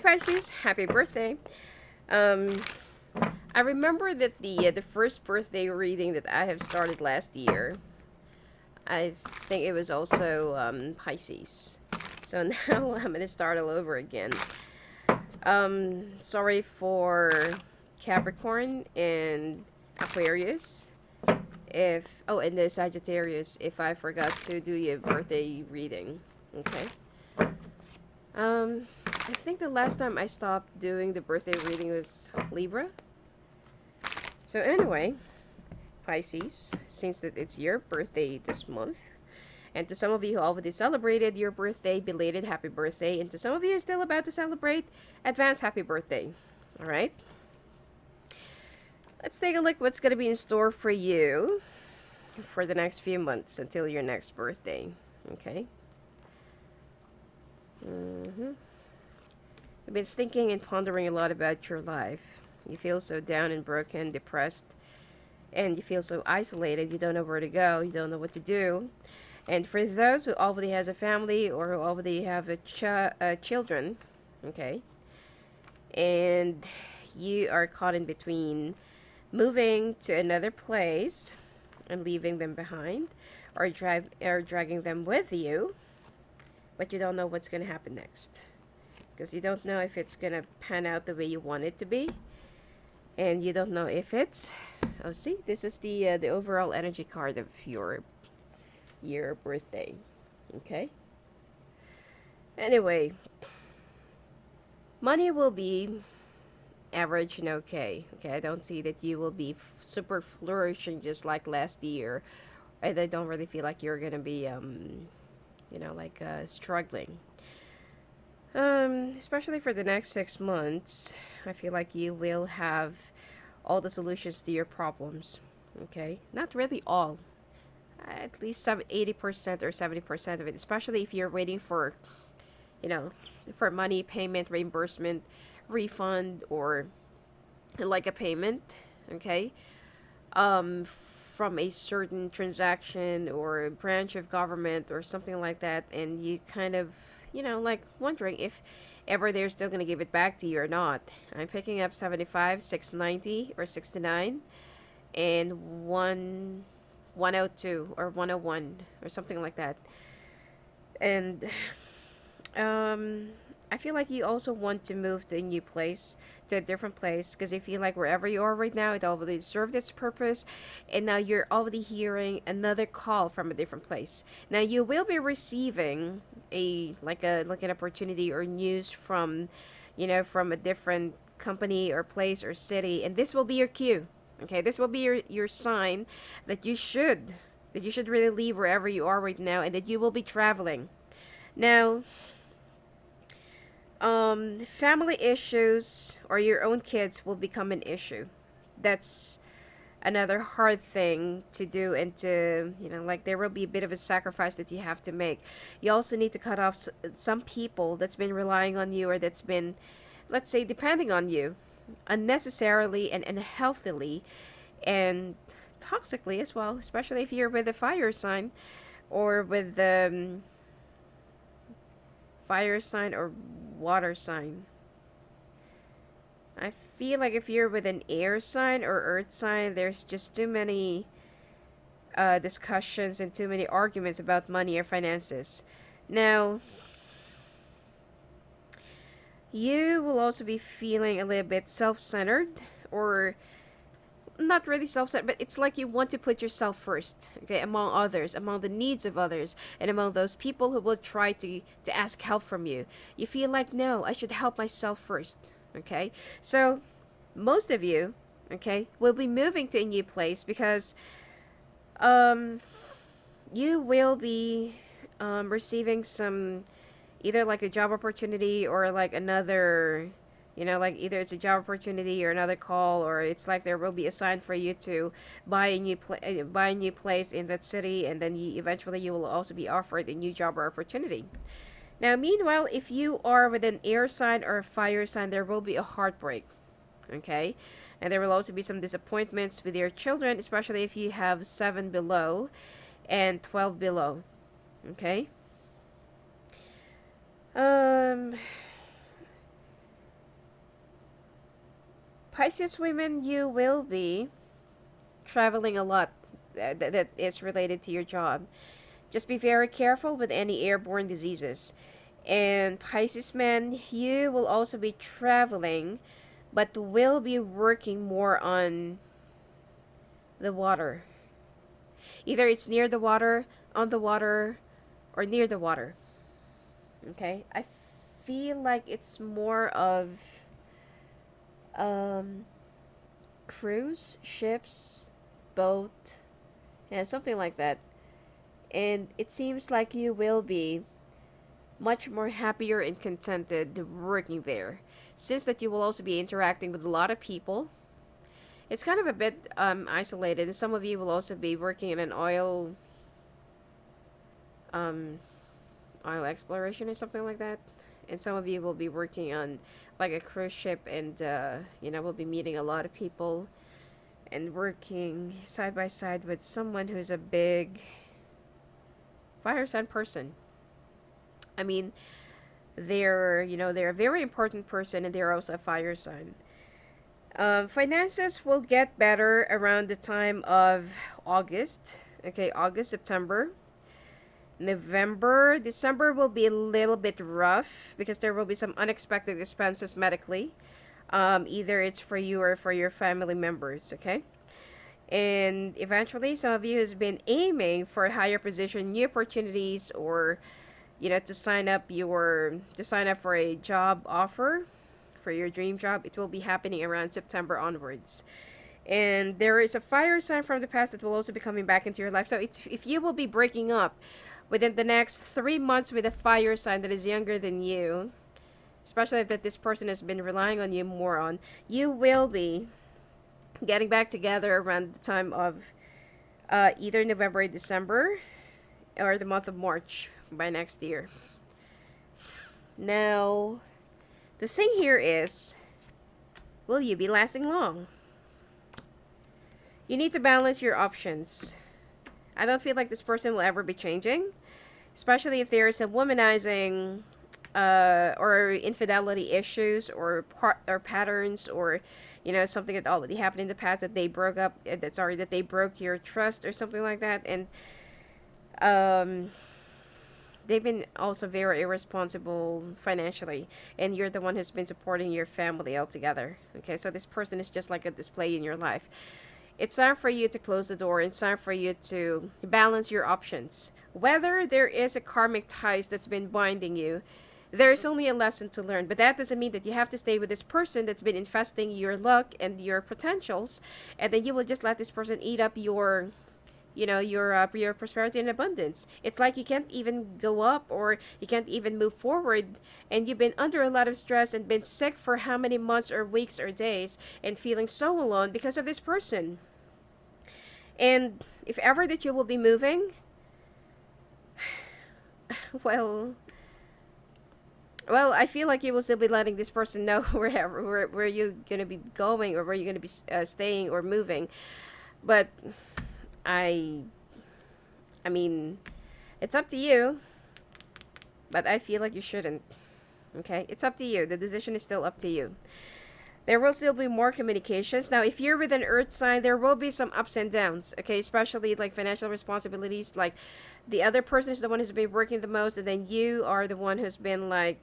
Pisces, happy birthday. Um, I remember that the first birthday reading that I have started last year, I think it was also Pisces. So now I'm gonna start all over again. Sorry for Capricorn and Aquarius. If and the Sagittarius, if I forgot to do your birthday reading. Okay. I think the last time I stopped doing the birthday reading was Libra. So anyway, Pisces, since that it's your birthday this month, and to some of you who already celebrated your birthday, belated happy birthday, and to some of you still about to celebrate, advance happy birthday. All right. Let's take a look what's gonna be in store for you for the next few months until your next birthday. Okay. I've been thinking and pondering a lot about your life. You feel so down and broken, depressed, and you feel so isolated. You don't know where to go. You don't know what to do. And for those who already has a family or who already have children, okay, and you are caught in between moving to another place and leaving them behind, or dragging them with you, but you don't know what's gonna happen next because you don't know if it's gonna pan out the way you want it to be, and you don't know if it's. Oh, see, this is the overall energy card of your birthday. Okay. Anyway, money will be average and okay. Okay, I don't see that you will be super flourishing just like last year, and I don't really feel like you're gonna be struggling. Especially for the next 6 months, I feel like you will have all the solutions to your problems. Okay, not really all, at least 80% or 70% of it. Especially if you're waiting for, you know, for money payment, reimbursement, refund, or like a payment. Okay, from a certain transaction or branch of government or something like that, and you kind of, like wondering if ever they're still going to give it back to you or not. I'm picking up 75, 690, or 69, and 102 or 101 or something like that. And I feel like you also want to move to a new place, to a different place, because you feel like wherever you are right now, it already served its purpose, and now you're already hearing another call from a different place. Now you will be receiving an opportunity or news from, from a different company or place or city, and this will be your cue. Okay, this will be your sign that you should really leave wherever you are right now, and that you will be traveling. Now, family issues or your own kids will become an issue. That's another hard thing to do, and to, like, there will be a bit of a sacrifice that you have to make. You also need to cut off some people that's been relying on you, or that's been, let's say, depending on you unnecessarily and unhealthily and toxically as well, especially if you're with a fire sign, or with the fire sign or water sign. I feel like if you're with an air sign or earth sign, there's just too many discussions and too many arguments about money or finances. Now, you will also be feeling a little bit self-centered, or not really self-centered, but it's like you want to put yourself first, okay, among others, among the needs of others, and among those people who will try to ask help from you. You feel like, no, I should help myself first. Okay, so most of you, okay, will be moving to a new place because you will be receiving some, either like a job opportunity, or like another, like either it's a job opportunity or another call, or it's like there will be a sign for you to buy a new place in that city, and then eventually you will also be offered a new job or opportunity. Now, meanwhile, if you are with an air sign or a fire sign, there will be a heartbreak. Okay, and there will also be some disappointments with your children, especially if you have 7 below and 12 below. Okay. Um Pisces women, you will be traveling a lot that is related to your job. Just be very careful with any airborne diseases. And Pisces men, you will also be traveling, but will be working more on the water. Either it's near the water, on the water, or near the water. Okay? I feel like it's more of um, cruise, ships, boat, and something like that. And it seems like you will be much more happier and contented working there. Since that you will also be interacting with a lot of people, it's kind of a bit isolated. And some of you will also be working in an um, oil exploration or something like that. And some of you will be working on like a cruise ship, and will be meeting a lot of people and working side by side with someone who's a big fire sign person. I mean, they're a very important person, and they're also a fire sign. Finances will get better around the time of August. Okay, August, September, November, December will be a little bit rough because there will be some unexpected expenses medically. Either it's for you or for your family members. Okay. And eventually, some of you has been aiming for a higher position, new opportunities, or to sign up for a job offer for your dream job. It will be happening around September onwards. And there is a fire sign from the past that will also be coming back into your life. So if you will be breaking up within the next 3 months with a fire sign that is younger than you, especially if that this person has been relying on you more on, you will be getting back together around the time of either November or December, or the month of March by next year. Now, the thing here is, will you be lasting long? You need to balance your options. I don't feel like this person will ever be changing, especially if there's a womanizing or infidelity issues, or patterns, or something that already happened in the past, that they broke up, that they broke your trust or something like that. And they've been also very irresponsible financially, and you're the one who's been supporting your family altogether. Okay, so this person is just like a display in your life. It's time for you to close the door. It's time for you to balance your options. Whether there is a karmic ties that's been binding you, there's only a lesson to learn. But that doesn't mean that you have to stay with this person that's been infesting your luck and your potentials, and then you will just let this person eat up your prosperity and abundance. It's like you can't even go up, or you can't even move forward, and you've been under a lot of stress and been sick for how many months or weeks or days, and feeling so alone because of this person. And if ever that you will be moving, well, I feel like you will still be letting this person know where you're gonna be going, or where you're gonna be staying or moving. But I mean, it's up to you. But I feel like you shouldn't. Okay, it's up to you. The decision is still up to you. There will still be more communications. Now, if you're with an earth sign, there will be some ups and downs, okay? Especially like financial responsibilities. Like the other person is the one who's been working the most, and then you are the one who's been like,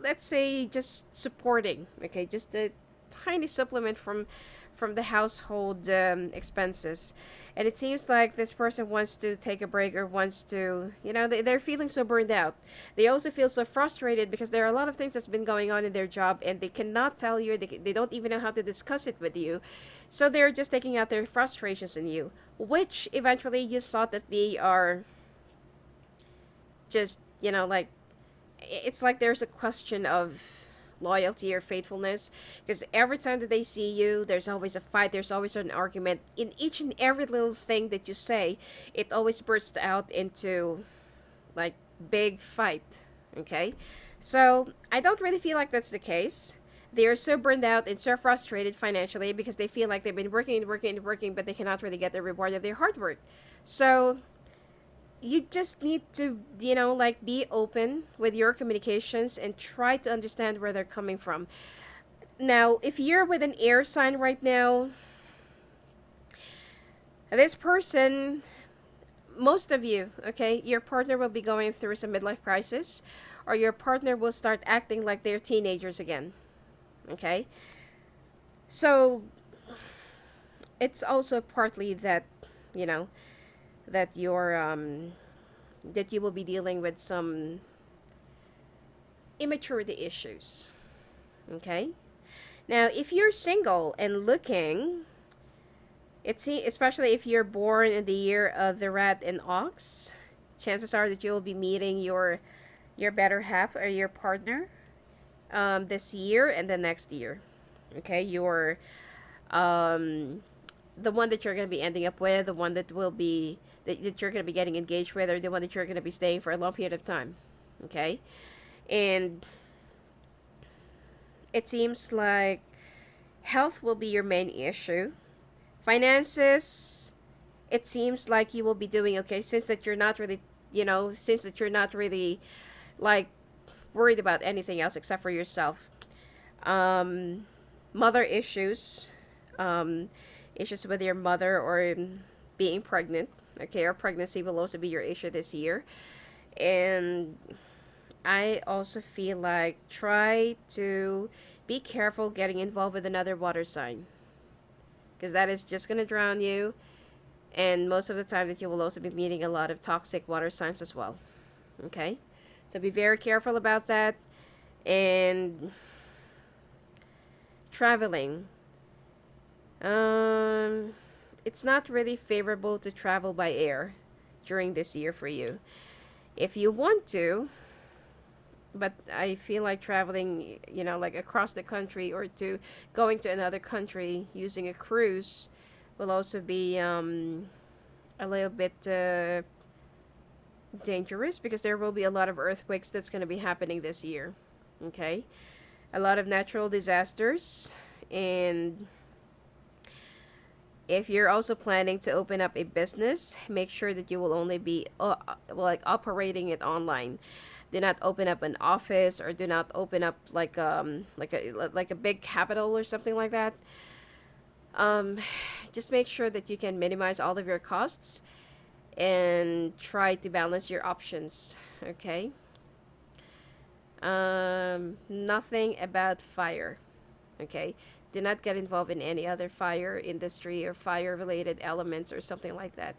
let's say just supporting, okay? Just a tiny supplement from the household expenses. And it seems like this person wants to take a break, or wants to, they're feeling so burned out. They also feel so frustrated because there are a lot of things that's been going on in their job, and they cannot tell you, they don't even know how to discuss it with you. So they're just taking out their frustrations in you, which eventually you thought that they are just, it's like there's a question of loyalty or faithfulness, because every time that they see you, there's always a fight, there's always an argument. In each and every little thing that you say, it always bursts out into like big fight. Okay, so I don't really feel like that's the case. They are so burned out and so frustrated financially because they feel like they've been working and working and working, but they cannot really get the reward of their hard work. So you just need to, you know, like be open with your communications and try to understand where they're coming from. Now, if you're with an air sign right now, this person, most of you, okay, your partner will be going through some midlife crisis, or your partner will start acting like they're teenagers again, okay? So, it's also partly that, you know, that you're, that you will be dealing with some immaturity issues, okay? Now, if you're single and looking, especially if you're born in the year of the rat and ox, chances are that you will be meeting your better half or your partner this year and the next year. Okay, your the one that you're going to be ending up with, the one that will be that you're going to be getting engaged with, or the one that you're going to be staying for a long period of time. Okay, and it seems like health will be your main issue. Finances, it seems like you will be doing okay since that you're not really, since that you're not really like worried about anything else except for yourself. Um, Mother issues, um, issues with your mother or being pregnant. Okay, or pregnancy will also be your issue this year. And I also feel like try to be careful getting involved with another water sign because that is just going to drown you. And most of the time that you will also be meeting a lot of toxic water signs as well. Okay, so be very careful about that. And traveling, um it's not really favorable to travel by air during this year for you. If you want to, but I feel like traveling, like across the country or to going to another country using a cruise will also be a little bit dangerous because there will be a lot of earthquakes that's going to be happening this year. Okay, a lot of natural disasters. And if you're also planning to open up a business, make sure that you will only be like operating it online. Do not open up an office, or do not open up like a big capital or something like that. um just make sure that you can minimize all of your costs and try to balance your options. Okay. Nothing about fire. Okay, do not get involved in any other fire industry or fire related elements or something like that.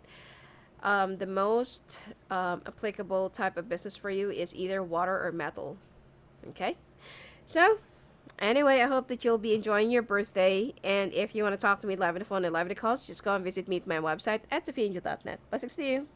The most applicable type of business for you is either water or metal. Okay, so anyway, I hope that you'll be enjoying your birthday. And if you want to talk to me live on the phone and live on the calls, just go and visit me at my website at sophiaangel.net. Blessings to you.